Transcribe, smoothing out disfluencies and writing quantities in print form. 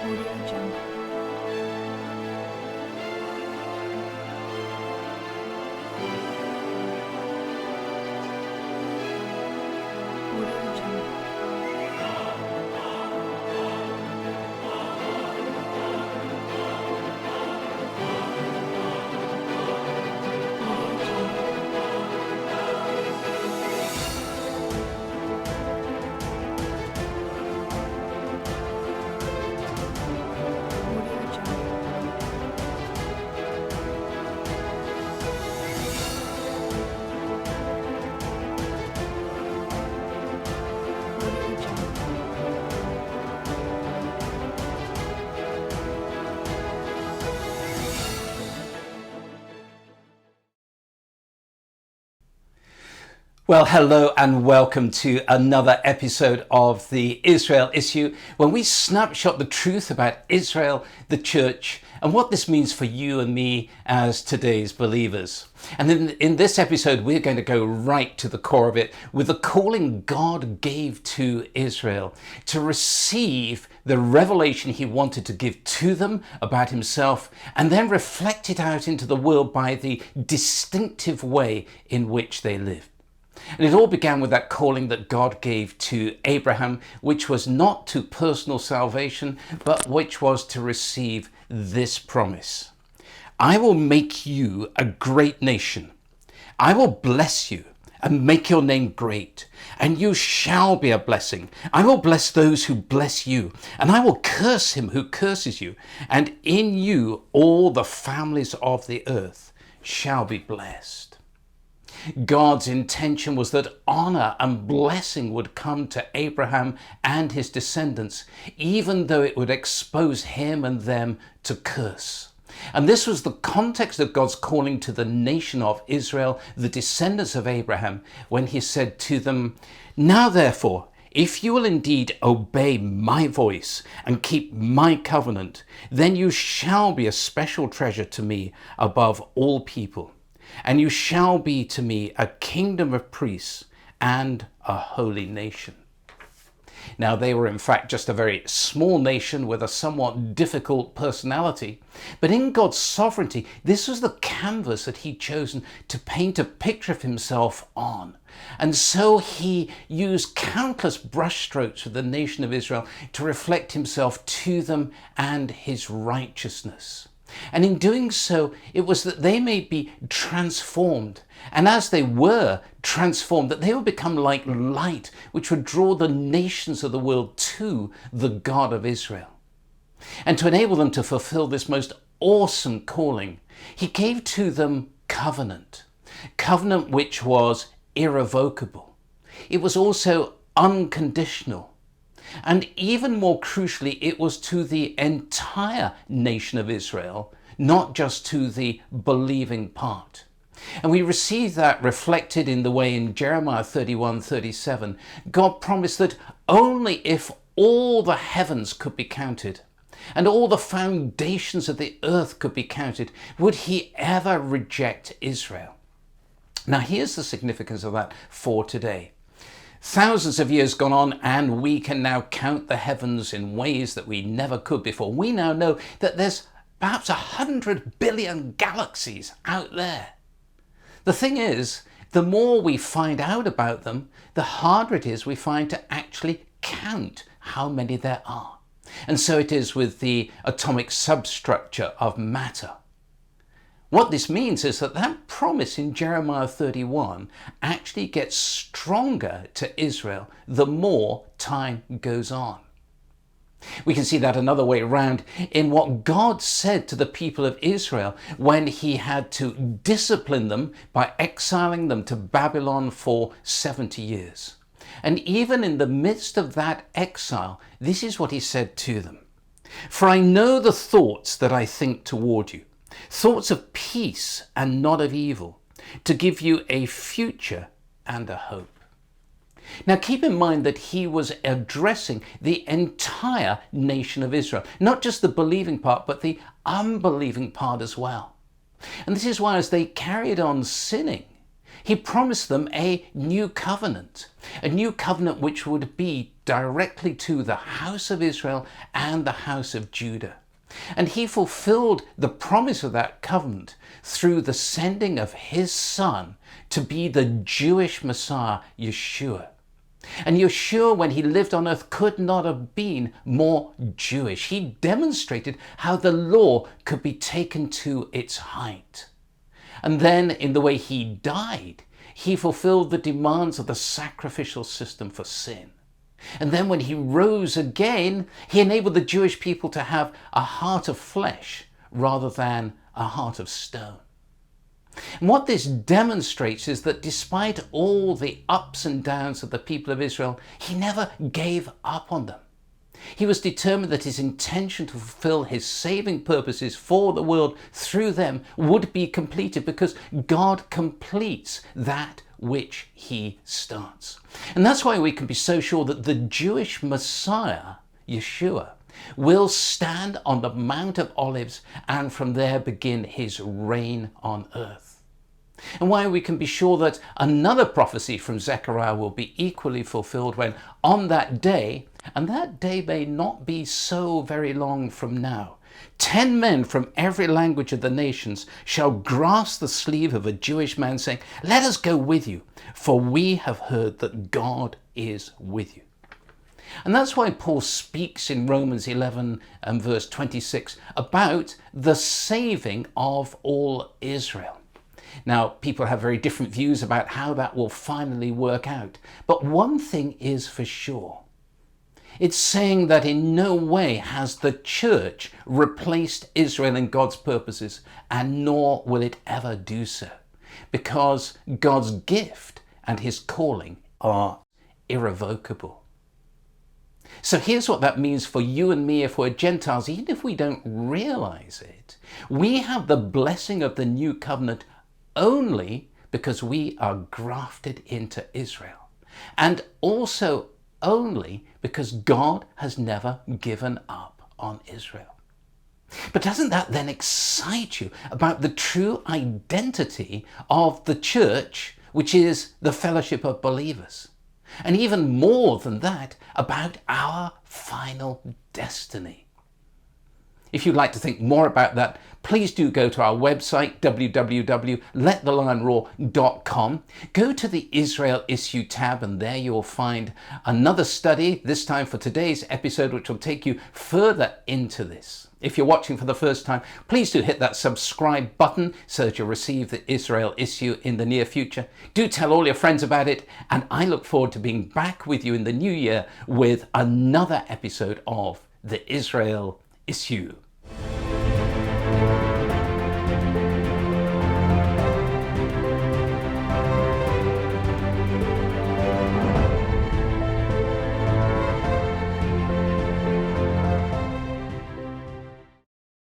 Audio Jungle. Audio Jungle. Audio Jungle. Audio Jungle. Audio Jungle. Well, hello and welcome to another episode of the Israel Issue, when we snapshot the truth about Israel, the church, and what this means for you and me as today's believers. And in this episode, we're going to go right to the core of it with the calling God gave to Israel to receive the revelation he wanted to give to them about himself, and then reflect it out into the world by the distinctive way in which they lived. And it all began with that calling that God gave to Abraham, which was not to personal salvation, but which was to receive this promise. I will make you a great nation. I will bless you and make your name great, and you shall be a blessing. I will bless those who bless you, and I will curse him who curses you, and in you all the families of the earth shall be blessed. God's intention was that honor and blessing would come to Abraham and his descendants, even though it would expose him and them to curse. And this was the context of God's calling to the nation of Israel, the descendants of Abraham, when he said to them, "Now therefore, if you will indeed obey my voice and keep my covenant, then you shall be a special treasure to me above all people. And you shall be to me a kingdom of priests and a holy nation." Now, they were in fact just a very small nation with a somewhat difficult personality. But in God's sovereignty, this was the canvas that he'd chosen to paint a picture of himself on. And so he used countless brushstrokes with the nation of Israel to reflect himself to them and his righteousness. And in doing so, it was that they may be transformed. And as they were transformed, that they would become like light, which would draw the nations of the world to the God of Israel. And to enable them to fulfill this most awesome calling, he gave to them covenant which was irrevocable. It was also unconditional. And even more crucially, it was to the entire nation of Israel, not just to the believing part. And we receive that reflected in the way in Jeremiah 31:37, God promised that only if all the heavens could be counted and all the foundations of the earth could be counted, would he ever reject Israel. Now here's the significance of that for today. Thousands of years gone on, and we can now count the heavens in ways that we never could before. We now know that there's perhaps 100 billion galaxies out there. The thing is, the more we find out about them, the harder it is we find to actually count how many there are. And so it is with the atomic substructure of matter. What this means is that that promise in Jeremiah 31 actually gets stronger to Israel the more time goes on. We can see that another way around in what God said to the people of Israel when he had to discipline them by exiling them to Babylon for 70 years. And even in the midst of that exile, this is what he said to them. "For I know the thoughts that I think toward you, thoughts of peace and not of evil, to give you a future and a hope." Now keep in mind that he was addressing the entire nation of Israel, not just the believing part, but the unbelieving part as well. And this is why, as they carried on sinning, He promised them a new covenant which would be directly to the house of Israel and the house of Judah. And he fulfilled the promise of that covenant through the sending of his son to be the Jewish Messiah, Yeshua. And Yeshua, when he lived on earth, could not have been more Jewish. He demonstrated how the law could be taken to its height. And then in the way he died, he fulfilled the demands of the sacrificial system for sin. And then when he rose again, he enabled the Jewish people to have a heart of flesh rather than a heart of stone. And what this demonstrates is that despite all the ups and downs of the people of Israel, he never gave up on them. He was determined that his intention to fulfill his saving purposes for the world through them would be completed, because God completes that which he starts. And that's why we can be so sure that the Jewish Messiah, Yeshua, will stand on the Mount of Olives and from there begin his reign on earth. And why we can be sure that another prophecy from Zechariah will be equally fulfilled when on that day, and that day may not be so very long from now, 10 men from every language of the nations shall grasp the sleeve of a Jewish man, saying, "Let us go with you, for we have heard that God is with you." And that's why Paul speaks in Romans 11 and verse 26 about the saving of all Israel. Now, people have very different views about how that will finally work out. But one thing is for sure. It's saying that in no way has the church replaced Israel in God's purposes, and nor will it ever do so, because God's gift and his calling are irrevocable. So here's what that means for you and me if we're Gentiles, even if we don't realize it. We have the blessing of the new covenant only because we are grafted into Israel, and also only because God has never given up on Israel. But doesn't that then excite you about the true identity of the church, which is the fellowship of believers? And even more than that, about our final destiny. If you'd like to think more about that, please do go to our website, www.letthelionroar.com. Go to the Israel Issue tab, and there you'll find another study, this time for today's episode, which will take you further into this. If you're watching for the first time, please do hit that subscribe button so that you'll receive the Israel Issue in the near future. Do tell all your friends about it, and I look forward to being back with you in the new year with another episode of the Israel Issue.